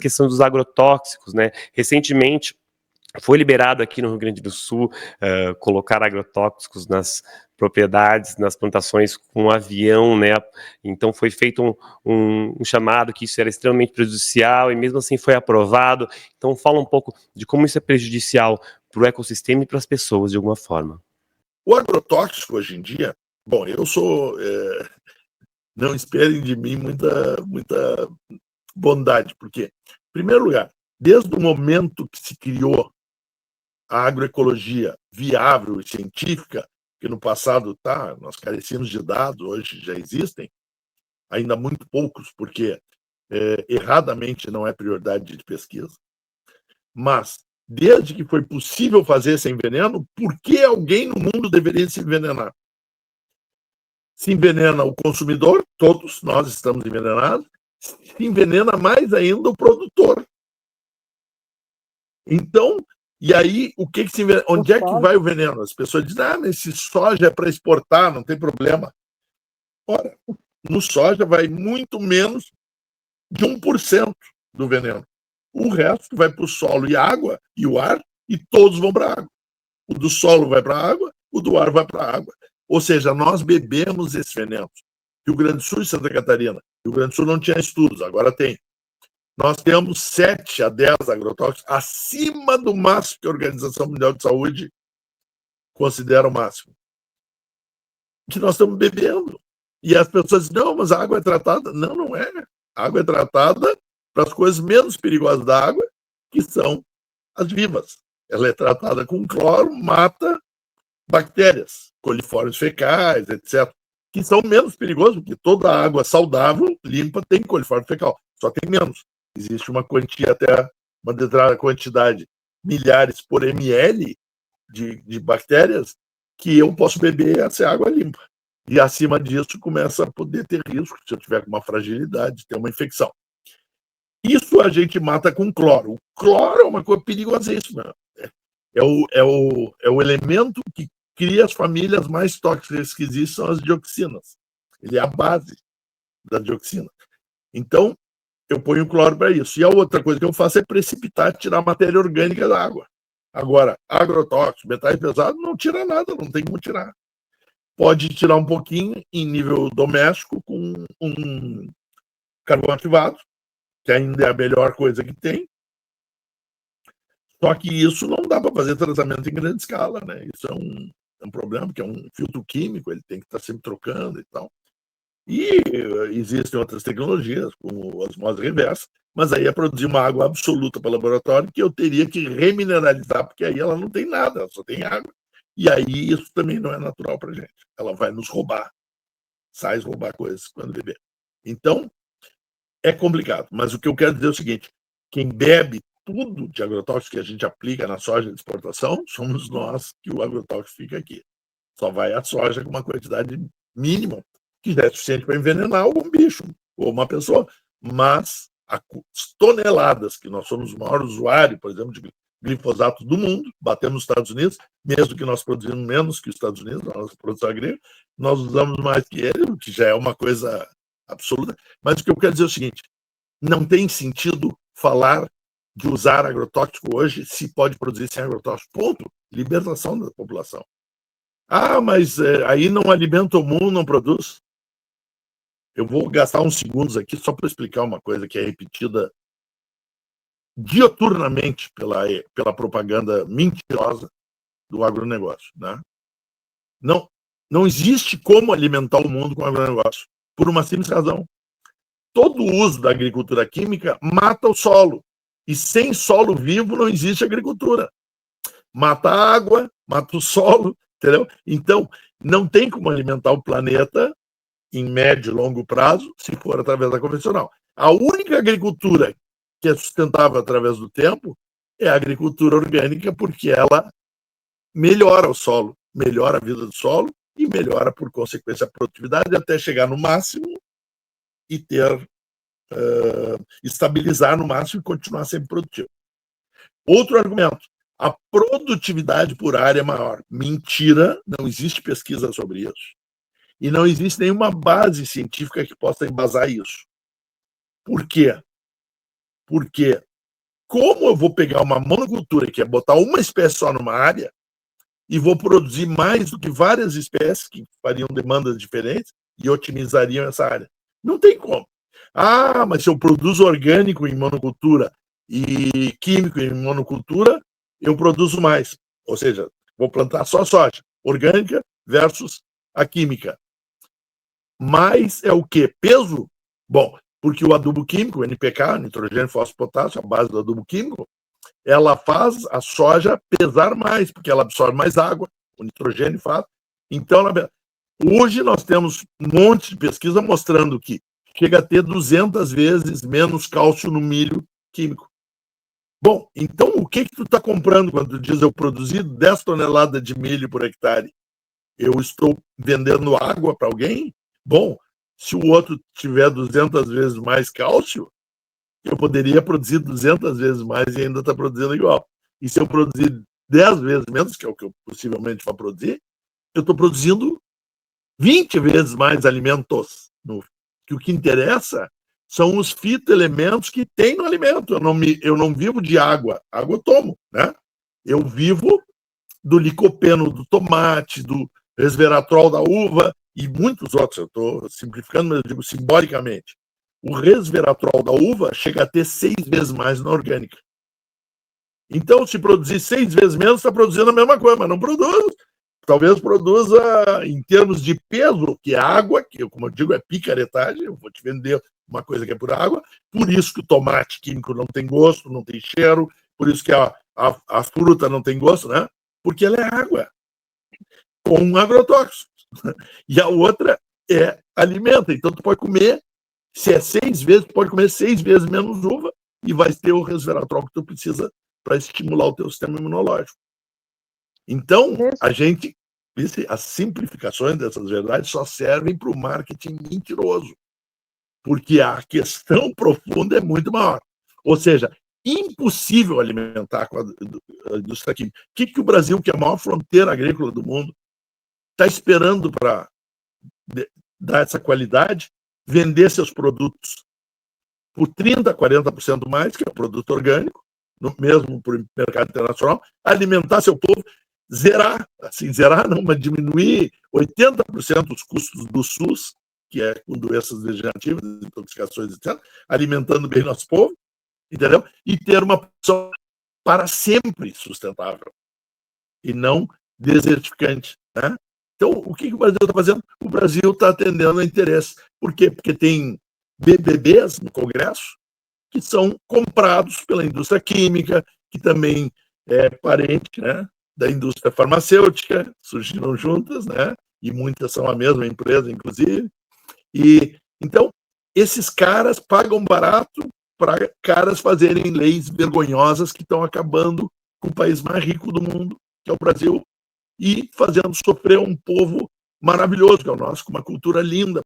questão dos agrotóxicos, né? Recentemente foi liberado aqui no Rio Grande do Sul colocar agrotóxicos nas propriedades, nas plantações com avião, né? Então foi feito um chamado que isso era extremamente prejudicial e mesmo assim foi aprovado. Então fala um pouco de como isso é prejudicial para o ecossistema e para as pessoas de alguma forma. O agrotóxico hoje em dia, bom, eu sou, não esperem de mim muita bondade, porque, em primeiro lugar, desde o momento que se criou a agroecologia viável e científica, que no passado nós carecíamos de dados, hoje já existem, ainda muito poucos, porque erradamente não é prioridade de pesquisa, mas desde que foi possível fazer sem veneno, por que alguém no mundo deveria se envenenar? Se envenena o consumidor, todos nós estamos envenenados, se envenena mais ainda o produtor. Então, e aí, onde é que vai o veneno? As pessoas dizem, mas esse soja é para exportar, não tem problema. Ora, no soja vai muito menos de 1% do veneno. O resto vai para o solo e água, e o ar, e todos vão para a água. O do solo vai para a água, o do ar vai para a água. Ou seja, nós bebemos esses venenos. Rio Grande do Sul e Santa Catarina. Rio Grande do Sul não tinha estudos, agora tem. Nós temos 7 a 10 agrotóxicos acima do máximo que a Organização Mundial de Saúde considera o máximo. Que nós estamos bebendo. E as pessoas dizem, não, mas a água é tratada. Não, não é. A água é tratada para as coisas menos perigosas da água, que são as vivas. Ela é tratada com cloro, mata bactérias, coliformes fecais, etc., que são menos perigosos, porque toda água saudável, limpa, tem coliforme fecal, só tem menos. Existe uma quantia, até uma determinada quantidade, milhares por ml de bactérias, que eu posso beber essa água limpa. E acima disso começa a poder ter risco, se eu tiver com uma fragilidade, ter uma infecção. Isso a gente mata com cloro. O cloro é uma coisa perigosíssima. É o elemento que cria as famílias mais tóxicas que existem, são as dioxinas. Ele é a base da dioxina. Então, eu ponho cloro para isso. E a outra coisa que eu faço é precipitar, tirar a matéria orgânica da água. Agora, agrotóxicos, metais pesados, não tira nada, não tem como tirar. Pode tirar um pouquinho em nível doméstico com um carvão ativado, que ainda é a melhor coisa que tem. Só que isso não dá para fazer tratamento em grande escala, né? Isso é um problema, porque é um filtro químico, ele tem que estar sempre trocando e tal. E existem outras tecnologias, como a osmose reversa, mas aí é produzir uma água absoluta para o laboratório que eu teria que remineralizar, porque aí ela não tem nada, ela só tem água. E aí isso também não é natural para a gente. Ela vai nos roubar, sais roubar coisas quando beber. Então, é complicado. Mas o que eu quero dizer é o seguinte, quem bebe tudo de agrotóxico que a gente aplica na soja de exportação, somos nós que o agrotóxico fica aqui. Só vai a soja com uma quantidade mínima, que já é suficiente para envenenar algum bicho ou uma pessoa. Mas as toneladas, que nós somos o maior usuário, por exemplo, de glifosato do mundo, batemos nos Estados Unidos, mesmo que nós produzimos menos que os Estados Unidos, a nossa produção agrícola, nós usamos mais que ele, o que já é uma coisa absoluta. Mas o que eu quero dizer é o seguinte, não tem sentido falar de usar agrotóxico hoje se pode produzir sem agrotóxico. Ponto. Libertação da população. Ah, mas aí não alimenta o mundo, não produz. Eu vou gastar uns segundos aqui só para explicar uma coisa que é repetida dioturnamente pela propaganda mentirosa do agronegócio. Né? Não existe como alimentar o mundo com agronegócio, por uma simples razão. Todo o uso da agricultura química mata o solo. E sem solo vivo não existe agricultura. Mata a água, mata o solo, entendeu? Então, não tem como alimentar o planeta em médio e longo prazo se for através da convencional. A única agricultura que é sustentável através do tempo é a agricultura orgânica, porque ela melhora o solo, melhora a vida do solo e melhora, por consequência, a produtividade até chegar no máximo e ter estabilizar no máximo e continuar sempre produtivo. Outro argumento, a produtividade por área é maior. Mentira, não existe pesquisa sobre isso. E não existe nenhuma base científica que possa embasar isso. Por quê? Porque como eu vou pegar uma monocultura, que é botar uma espécie só numa área, e vou produzir mais do que várias espécies que fariam demandas diferentes e otimizariam essa área? Não tem como. Ah, mas se eu produzo orgânico em monocultura e químico em monocultura, eu produzo mais. Ou seja, vou plantar só soja orgânica versus a química. Mas é o quê? Peso? Bom, porque o adubo químico, o NPK, nitrogênio, fósforo, potássio, a base do adubo químico, ela faz a soja pesar mais, porque ela absorve mais água, o nitrogênio faz. Então, hoje nós temos um monte de pesquisa mostrando que chega a ter 200 vezes menos cálcio no milho químico. Bom, então o que tu está comprando quando tu diz eu produzi 10 toneladas de milho por hectare? Eu estou vendendo água para alguém? Bom, se o outro tiver 200 vezes mais cálcio, eu poderia produzir 200 vezes mais e ainda está produzindo igual. E se eu produzir 10 vezes menos, que é o que eu possivelmente vou produzir, eu estou produzindo 20 vezes mais alimentos. Que o que interessa são os fitoelementos que tem no alimento. Eu não vivo de água. Água eu tomo, né? Eu vivo do licopeno do tomate, do resveratrol da uva e muitos outros. Eu estou simplificando, mas eu digo simbolicamente. O resveratrol da uva chega a ter 6 vezes mais na orgânica. Então, se produzir 6 vezes menos, está produzindo a mesma coisa, mas não produz. Talvez produza, em termos de peso, que é água, que, como eu digo, é picaretagem, eu vou te vender uma coisa que é por água, por isso que o tomate químico não tem gosto, não tem cheiro, por isso que a fruta não tem gosto, né? Porque ela é água, com agrotóxicos. E a outra é alimento. Então, tu pode comer, se é 6 vezes, tu pode comer 6 vezes menos uva e vai ter o resveratrol que tu precisa para estimular o teu sistema imunológico. Então, as simplificações dessas verdades só servem para o marketing mentiroso, porque a questão profunda é muito maior. Ou seja, impossível alimentar com a indústria química. O que o Brasil, que é a maior fronteira agrícola do mundo, está esperando para dar essa qualidade, vender seus produtos por 30%, 40% mais, que é o produto orgânico, mesmo para o mercado internacional, alimentar seu povo, zerar não, mas diminuir 80% os custos do SUS, que é com doenças degenerativas, intoxicações, etc., alimentando bem nosso povo, entendeu? E ter uma produção para sempre sustentável e não desertificante, né? Então, o que o Brasil está fazendo? O Brasil está atendendo a interesse. Por quê? Porque tem BBBs no Congresso que são comprados pela indústria química, que também é parente, né, da indústria farmacêutica, surgiram juntas, né, e muitas são a mesma empresa, inclusive. E então, esses caras pagam barato para caras fazerem leis vergonhosas que estão acabando com o país mais rico do mundo, que é o Brasil, e fazendo sofrer um povo maravilhoso, que é o nosso, com uma cultura linda.